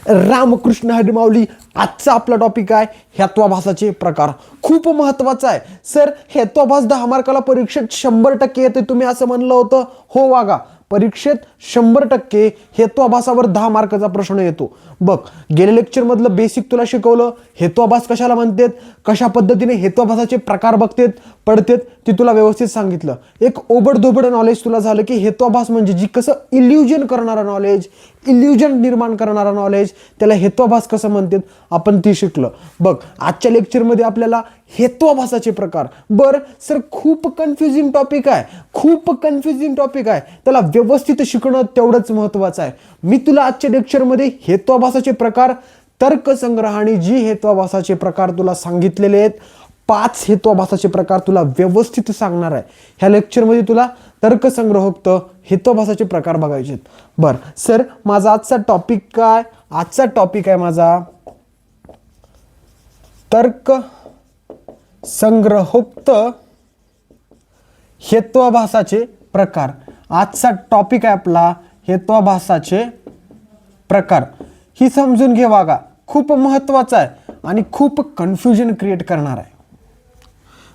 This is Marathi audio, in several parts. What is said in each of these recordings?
रामकृष्ण हरी माऊली. आजचा आपला टॉपिक आहे हेत्वाभासाचे प्रकार. खूप महत्वाचा आहे सर. हेत्वाभास 10 मार्काला परीक्षेत 100% येते. तुम्ही असं म्हणलं होतं, हो वागा, परीक्षेत 100% हेत्वाभासावर 10 मार्काचा प्रश्न येतो. बघ, गेल्या लेक्चर मधलं बेसिक तुला शिकवलं. हेत्वाभास कशाला म्हणतात, कशा पद्धतीने हेत्वाभासाचे प्रकार पडतात ती तुला व्यवस्थित सांगितलं. एक ओबडधोबड नॉलेज तुला झालं की हेत्वाभास म्हणजे जी कसं इल्युजन करणारा नॉलेज, इल्युजन निर्माण करणारा नॉलेज, त्याला हेत्वाभास कसं म्हणतात आपण ती शिकलं. बघ, आजच्या लेक्चरमध्ये आपल्याला हेत्वाभासाचे प्रकार. बरं सर, खूप कन्फ्युजिंग टॉपिक आहे, खूप कन्फ्युजिंग टॉपिक आहे. त्याला व्यवस्थित शिकणं तेवढंच महत्त्वाचं आहे. मी तुला आजच्या लेक्चरमध्ये हेत्वाभासाचे प्रकार, तर्कसंग्रह आणि जी हेत्वाभासाचे प्रकार तुला सांगितलेले आहेत, 5 हेत्वाभासाचे प्रकार तुला व्यवस्थित सांगणार आहे. ह्या लेक्चरमध्ये तुला तर्कसंग्रहोक्त हेत्वाभासाचे प्रकार बघायचे आहेत. बरं सर, माझा आजचा टॉपिक काय? आजचा टॉपिक आहे माझा तर्क संग्रहोक्त हेत्वाभासाचे प्रकार. आजचा टॉपिक आहे आपला हेत्वाभासाचे प्रकार. ही समजून घे वागा, खूप महत्वाचा आहे आणि खूप कन्फ्युजन क्रिएट करणार आहे.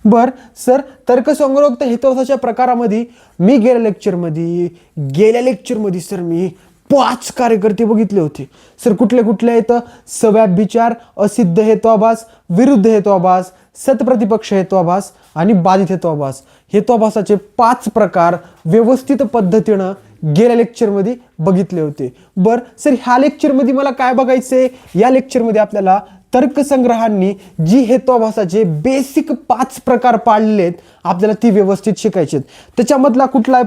बर सर, तर्कसंग्रहोक्त हेत्वाभासाच्या प्रकारामध्ये मी गेल्या लेक्चरमध्ये सर मी 5 कार्यकर्ते बघितले होते. सर कुठले कुठले आहेत? सव्याभिचार, असिद्ध हेत्वाभास, विरुद्ध हेत्वाभास, सतप्रतिपक्ष हेत्वाभास आणि बाधित हेत्वाभास. हेत्वाभासाचे 5 प्रकार व्यवस्थित पद्धतीनं गेल्या लेक्चरमध्ये बघितले होते. बर सर, ह्या लेक्चरमध्ये मला काय बघायचंय? या लेक्चरमध्ये आपल्याला तर्कसंग्रहांनी जी हेत्वाभासाचे बेसिक 5 प्रकार पाडलेत आपल्याला ती व्यवस्थित शिकायचे. त्याच्यामधला कुठला आहे?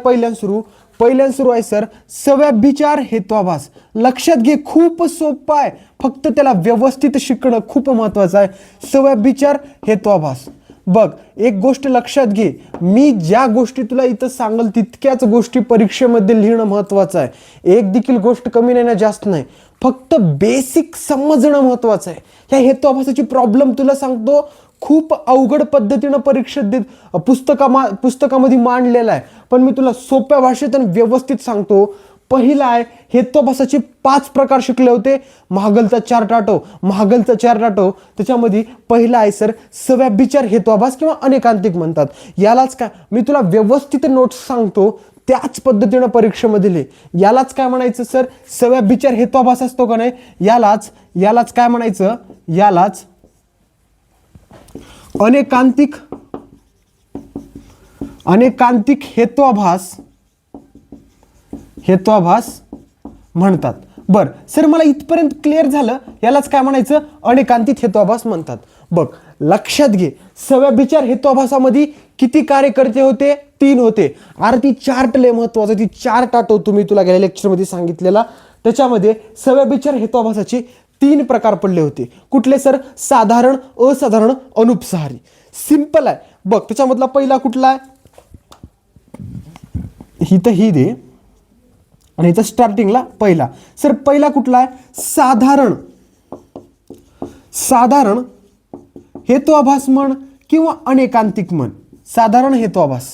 पहिल्यान सुरू आहे सर सव्याभिचार हेत्वाभास. लक्षात घे, खूप सोपं आहे, फक्त त्याला व्यवस्थित शिकणं खूप महत्वाचं आहे. सव्याभिचार हेत्वाभास. बघ, एक गोष्ट लक्षात घे, मी ज्या गोष्टी तुला इथं सांगल तितक्याच गोष्टी परीक्षेमध्ये लिहिणं महत्वाचं आहे. एक देखील गोष्ट कमी नाही ना जास्त नाही, फक्त बेसिक समजणं महत्वाचं आहे. ह्या हेत्वाभासाची प्रॉब्लेम तुला सांगतो, खूप अवघड पद्धतीनं परीक्षेत देत पुस्तकामध्ये मांडलेला आहे, पण मी तुला सोप्या भाषेत आणि व्यवस्थित सांगतो. पहिला आहे हेत्वाभासाचे 5 प्रकार शिकले होते. महागलचा चार्ट आठव. त्याच्यामध्ये पहिला आहे सर सव्याभिचार हेत्वाभास किंवा अनेकांतिक म्हणतात. यालाच काय मी तुला व्यवस्थित नोट्स सांगतो, त्याच पद्धतीनं परीक्षेमध्ये लिह. यालाच काय म्हणायचं सर? सव्याभिचार हेत्वाभास असतो का नाही, यालाच काय म्हणायचं? यालाच अनेकांतिक हेत्वाभास म्हणतात. बर सर, मला इथपर्यंत क्लिअर झालं. यालाच काय म्हणायचं? अनेकांतिक हेत्वाभास म्हणतात. बघ, लक्षात घे, सव्याभिचार हेत्वाभासामध्ये किती कार्यकर्ते होते? 3 होते. अरे ती चार्ट लय महत्वाचा, ती चार्ट आठवतो मी तुला गेल्या लेक्चरमध्ये सांगितलेला. त्याच्यामध्ये सव्याभिचार हेत्वाभासाचे 3 प्रकार पडले होते. कुठले सर? साधारण, असाधारण, अनुपसहारी. सिंपल आहे. बघ, त्याच्यामधला पहिला कुठला आहे? ही दे आणि इथं स्टार्टिंगला पहिला. सर पहिला कुठला आहे? साधारण हेत्वाभास म्हण किंवा अनेकांतिक म्हण. साधारण हेत्वाभास,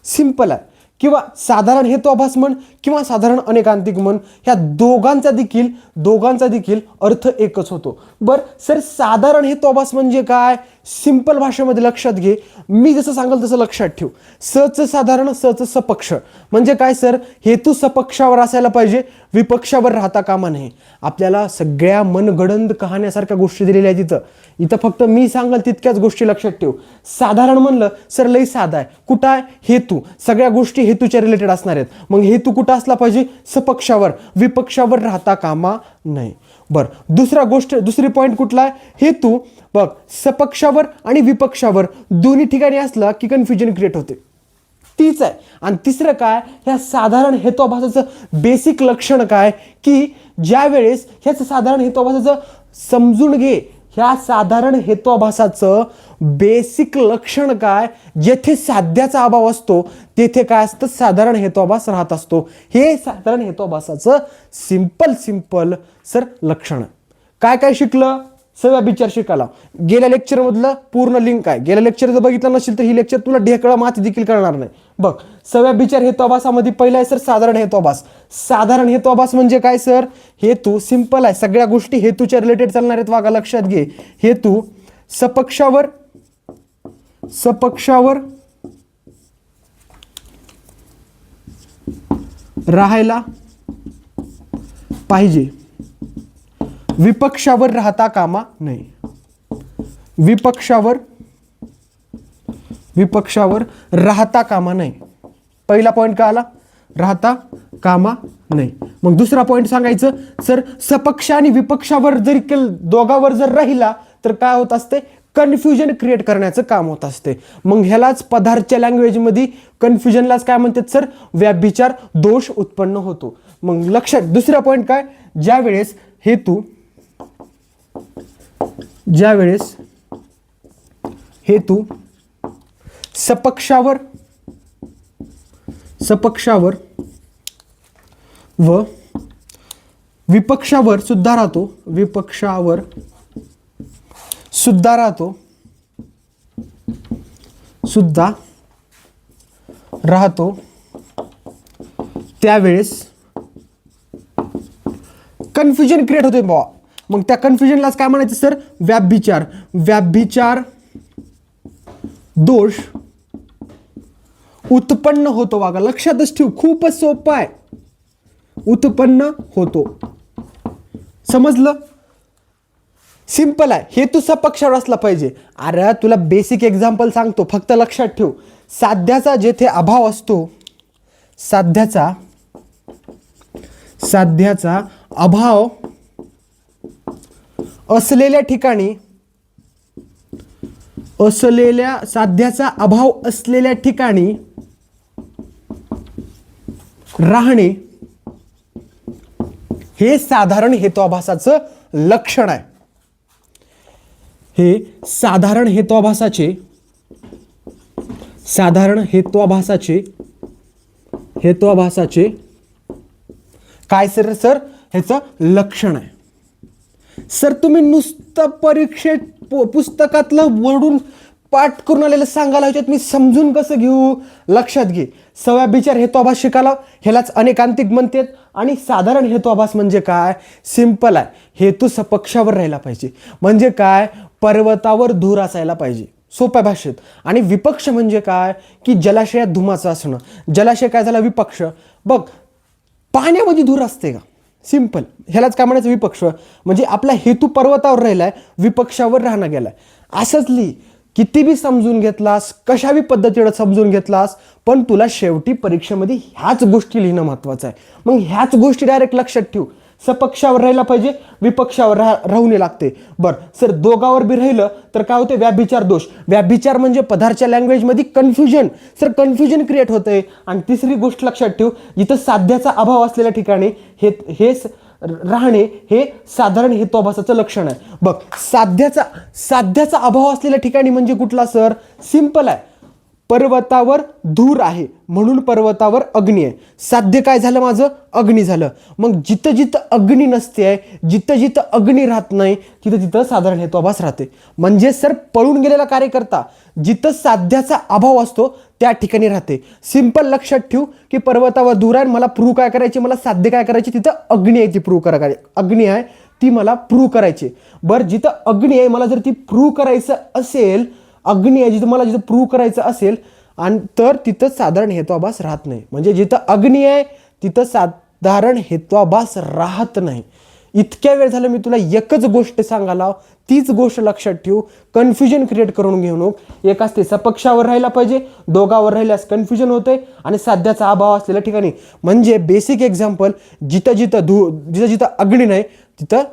सिंपल आहे. किंवा साधारण हेत्वाभास म्हण किंवा साधारण अनेकांतिक म्हण, ह्या दोघांचा देखील अर्थ एकच होतो. बर सर, साधारण हेत्वाभास म्हणजे काय? सिंपल भाषेमध्ये लक्षात घे, मी जसं सांगेल तसं लक्षात ठेव. सच साधारण, सच सपक्ष म्हणजे काय सर? हेतू सपक्षावर असायला पाहिजे, विपक्षावर राहता कामा नये. आपल्याला सगळ्या मनगडंत कहाण्यासारख्या गोष्टी दिलेल्या आहेत इथं फक्त मी सांगेल तितक्याच गोष्टी लक्षात ठेव. साधारण म्हणलं सर लई साधा आहे. कुठं आहे? हेतू. सगळ्या गोष्टी हेतूच्या रिलेटेड असणार आहेत. मग हेतू कुठं असला पाहिजे? सपक्षावर, विपक्षावर राहता कामा नये. बर, दुसरी पॉईंट कुठला आहे? हेतू बघ सपक्षावर आणि विपक्षावर दोन्ही ठिकाणी असला की कन्फ्युजन क्रिएट होते, तीच आहे. आणि तिसरं काय? ह्या साधारण हेत्वाभासाचं बेसिक लक्षण काय? की ज्या वेळेस ह्याचं साधारण हेत्वाभासाचं समजून घे, ह्या साधारण हेत्वाभासाचं बेसिक लक्षण काय? जेथे साध्याचा अभाव असतो तेथे काय असतं? साधारण हेत्वाभास राहत असतो. हे साधारण हेत्वाभासाचं सिंपल सर लक्षण. काय शिकलं? सव्या विचार शिकायला. गेल्या लेक्चरमधलं पूर्ण लिंक आहे. गेल्या लेक्चर जर बघितलं नसेल तर ही लेक्चर तुला ढेकळा माती देखील कळणार नाही. बघ, सव्या विचार हेतुआभासामध्ये पहिला आहे सर साधारण हेतुआभास. साधारण हेतुआभास म्हणजे काय सर? हेतू सिंपल आहे, सगळ्या गोष्टी हेतूच्या रिलेटेड चालणार आहेत. वागा लक्षात घे, हेतू सपक्षावर राहायला पाहिजे, विपक्षावर राहता कामा नाही. विपक्षावर राहता कामा नाही. पहिला पॉईंट काय आला? राहता कामा नाही. मग दुसरा पॉईंट सांगायचं सर, सपक्ष आणि विपक्षावर जर दोघावर जर राहिला तर काय होत असते? कन्फ्युजन क्रिएट करण्याचं काम होत असते. मग ह्यालाच पदार्थच्या लँग्वेजमध्ये कन्फ्युजनलाच काय म्हणतात सर? व्याभिचार दोष उत्पन्न होतो. मग लक्षात, दुसरा पॉईंट काय? ज्यावेळेस हेतू सपक्षावर व विपक्षावर सुद्धा राहतो त्यावेळेस कन्फ्युजन क्रिएट होते बाबा. मग त्या कन्फ्युजनलाच काय म्हणायचं सर? व्याभिचार दोष उत्पन्न होतो. वागा लक्षातच ठेव, खूपच सोपं आहे. उत्पन्न होतो. समजलं? सिंपल आहे. हेतू सपक्षावर असला पाहिजे. अरे तुला बेसिक एक्झाम्पल सांगतो, फक्त लक्षात ठेव. साध्याचा जेथे अभाव असतो, साध्याचा अभाव असलेल्या ठिकाणी राहणे हे साधारण हेतुआभासाचं लक्षण आहे. हे साधारण हेतुआभासाचे काय सर ह्याचं लक्षण आहे. सर तुम्ही नुसतं परीक्षेत पुस्तकातलं वळून पाठ करून आलेलं सांगायला ह्याच्यात मी समजून कसं घेऊ? लक्षात घे, सव्या विचार हेतुआभास शिकायला ह्यालाच अनेकांतिक म्हणतात. आणि साधारण हेतुआभास म्हणजे काय? सिंपल आहे. हेतू सपक्षावर राहायला पाहिजे म्हणजे काय? पर्वतावर धूर असायला पाहिजे, सोप्या भाषेत. आणि विपक्ष म्हणजे काय? की जलाशयात धुमाचं असणं. जलाशय काय झाला? विपक्ष. बघ, पाण्यामध्ये धूर असते का? सिंपल, ह्यालाच काय म्हणायचं? विपक्ष. म्हणजे आपला हेतू पर्वतावर राहिलाय, विपक्षावर राहणं गेलाय. असंच लिही. किती बी समजून घेतलास, कशा बी पद्धतीने समजून घेतलास, पण तुला शेवटी परीक्षेमध्ये ह्याच गोष्टी लिहिणं महत्वाचं आहे. मग ह्याच गोष्टी डायरेक्ट लक्षात ठेव. सपक्षावर राहायला पाहिजे, विपक्षावर राहू नये लागते. बरं सर, दोघावर बी राहिलं तर काय होते? व्याभिचार दोष. व्याभिचार म्हणजे पदार्थच्या लँग्वेजमध्ये कन्फ्युजन. सर कन्फ्युजन क्रिएट होतंय. आणि तिसरी गोष्ट लक्षात ठेव, जिथं साध्याचा अभाव असलेल्या ठिकाणी हे राहणे हे साधारण हेतुआभासाचं लक्षण आहे. बघ, साध्याचा अभाव असलेल्या ठिकाणी म्हणजे कुठला सर? सिंपल आहे. पर्वतावर धूर आहे म्हणून पर्वतावर अग्नी आहे. साध्य काय झालं माझं? अग्नी झालं. मग जिथं जिथं अग्नी नसते, जिथं जिथं अग्नी राहत नाही, तिथं साधारण हेतुआभास राहते. म्हणजे सर पळून गेलेला कार्यकर्ता जिथं साध्याचा अभाव असतो त्या ठिकाणी राहते. सिंपल लक्षात ठेवू की पर्वतावर धूर आहे, मला प्रूव्ह काय करायची? मला साध्य काय करायची? तिथं अग्नी आहे, ती प्रूव्ह करा. अग्नी आहे ती मला प्रूव्ह करायची. बरं, जिथं अग्नी आहे मला जर ती प्रूव्ह करायचं असेल, अग्नी आहे जिथं प्रूव्ह करायचं असेल, आणि तर तिथं साधारण हेतुआभास राहत नाही. म्हणजे जिथं अग्नी आहे तिथं साधारण हेतुआभास राहत नाही. इतक्या वेळ झालं मी तुला एकच गोष्ट सांगायला, तीच गोष्ट लक्षात ठेवू. कन्फ्युजन क्रिएट करून घेऊ नको. एक असते सपक्षावर राहायला पाहिजे, दोघावर राहिल्यास कन्फ्युजन होते, आणि साध्याचा अभाव असलेल्या ठिकाणी. म्हणजे बेसिक एक्झाम्पल, जिथं जिथं अग्नी नाही तिथं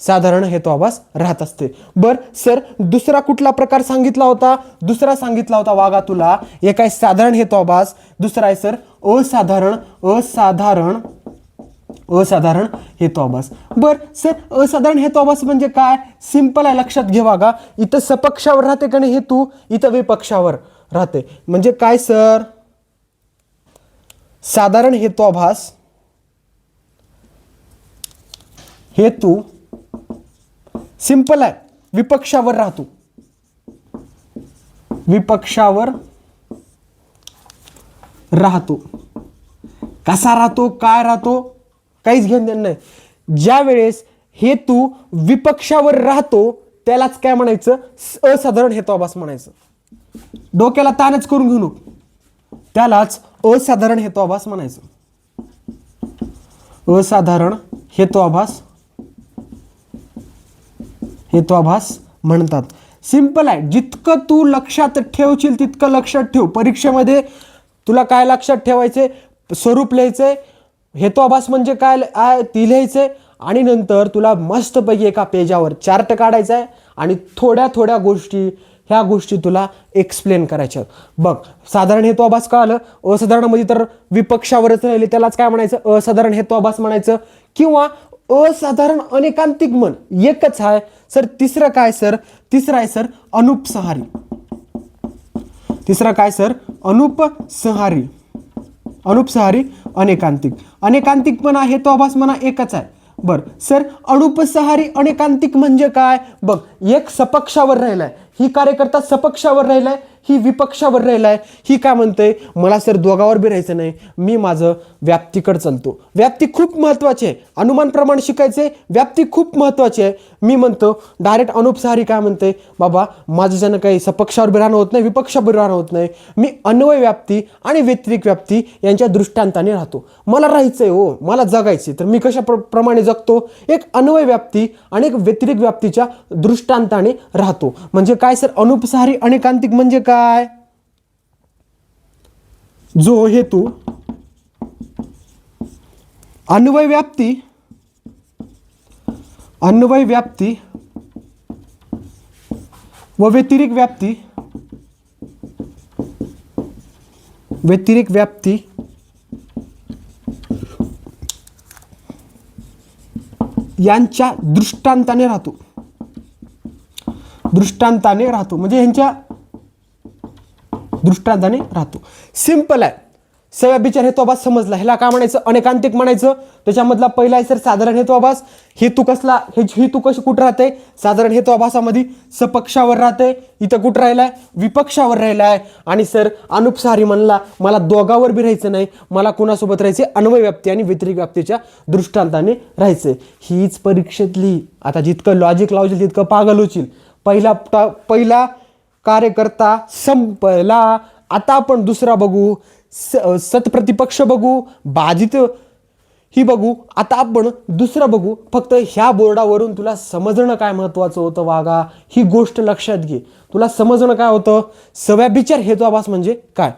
साधारण हेतुआभास राहत असते. बर सर, दुसरा कुठला प्रकार सांगितला होता? दुसरा सांगितला होता वागा तुला. एक आहे साधारण हेतुआभास, दुसरा आहे सर असाधारण हेतुआभास. बर सर, असाधारण हेतुआभास म्हणजे काय? सिंपल आहे, लक्षात घे वागा. इथं सपक्षावर राहते का नाही हेतू, इथं विपक्षावर राहते. म्हणजे काय सर? साधारण हेतुआभास हेतू सिंपल आहे, विपक्षावर राहतो. विपक्षावर राहतो. कसा राहतो, काय राहतो, काहीच घेणं देणं नाही. ज्या वेळेस हेतू विपक्षावर राहतो त्यालाच काय म्हणायचं, असाधारण हेतुआभास म्हणायचं. डोक्याला ताणच करून घेऊ नको, त्यालाच असाधारण हेतुआभास म्हणायचं. असाधारण हेतुआभास म्हणतात. सिंपल आहे. जितकं तू लक्षात ठेवशील तितकं लक्षात ठेव. परीक्षेमध्ये तुला काय लक्षात ठेवायचे, स्वरूप लिहायचंय, हेतुआभास म्हणजे काय ती लिहायचंय, आणि नंतर तुला मस्तपैकी एका पेजावर चार्ट काढायचा आहे आणि थोड्या थोड्या गोष्टी, ह्या गोष्टी तुला एक्सप्लेन करायच्या. बघ, साधारण हेतुआभास का आलं, असाधारण मध्ये तर विपक्षावरच राहिले, त्यालाच काय म्हणायचं, असाधारण हेतुआभास म्हणायचं. किंवा असाधारण अनेकांतिक म्हण, एकच आहे सर. तिसरं काय सर, तिसरं आहे सर अनुपसंहारी. तिसरं काय सर, अनुपसंहारी. अनुपसंहारी अनेकांतिक. अनेकांतिक म्हणा, हेतुआभास म्हणा, एकच आहे. बर सर, अनुपसंहारी अनेकांतिक म्हणजे काय, बघ, एक सपक्षावर राहिलाय, ही कार्यकर्ता सपक्षावर राहिलाय, ही विपक्षावर राहिलाय. ही काय म्हणते, मला सर दोघावर बी राहायचं नाही, मी माझं व्याप्तीकडे चालतो. व्याप्ती खूप महत्वाची आहे, अनुमान प्रमाण शिकायचे, व्याप्ती खूप महत्वाची आहे. मी म्हणतो डायरेक्ट अनुपसंहारी काय म्हणते, बाबा माझं ज्यानं काही सपक्षावर बी राहणं होत नाही, विपक्षावर राहणं होत नाही, मी अन्वय व्याप्ती आणि व्यतिरिक व्याप्ती यांच्या दृष्टांताने राहतो. मला राहायचंय हो, मला जगायचे, तर मी कशा प्रमाणे जगतो, एक अन्वय व्याप्ती आणि एक व्यतिरिक व्याप्तीच्या दृष्टांताने राहतो. म्हणजे काय सर, अनुपसंहारी अनेकांतिक म्हणजे काय, जो हेतू अन्वय व्याप्ती व व्यतिरिक व्याप्ती यांच्या दृष्टांताने राहतो. म्हणजे यांच्या दृष्टांताने राहतो. सिंपल आहे. सव्याभिचार हेतुआभास समजला. ह्याला काय म्हणायचं, अनेकांतिक म्हणायचं. त्याच्यामधला पहिला आहे सर साधारण हेतुआभास. हेतू कसला, हेतू कशी कुठं राहते, साधारण हेतुआभासामध्ये सपक्षावर राहते. इथं कुठं राहिलाय, विपक्षावर राहिलाय. आणि सर अनुपसंहारी म्हणला, मला दोघावर बी राहायचं नाही, मला कुणासोबत राहायचे, अन्वय व्याप्ती आणि व्यतिरिक व्याप्तीच्या दृष्टांताने राहायचंय. हीच परीक्षेतली, आता जितकं लॉजिक लावशील तितकं पागल होशील. पहिला कार्यकर्ता संपला. आता आपण दुसरा बघू, सतप्रतिपक्ष बघू, बाधित ही बघू. आता आपण दुसरं बघू. फक्त ह्या बोर्डावरून तुला समजणं काय महत्वाचं होतं वागा, ही गोष्ट लक्षात घे. तुला समजणं काय होतं, सव्याभिचार हेतुआभास म्हणजे काय.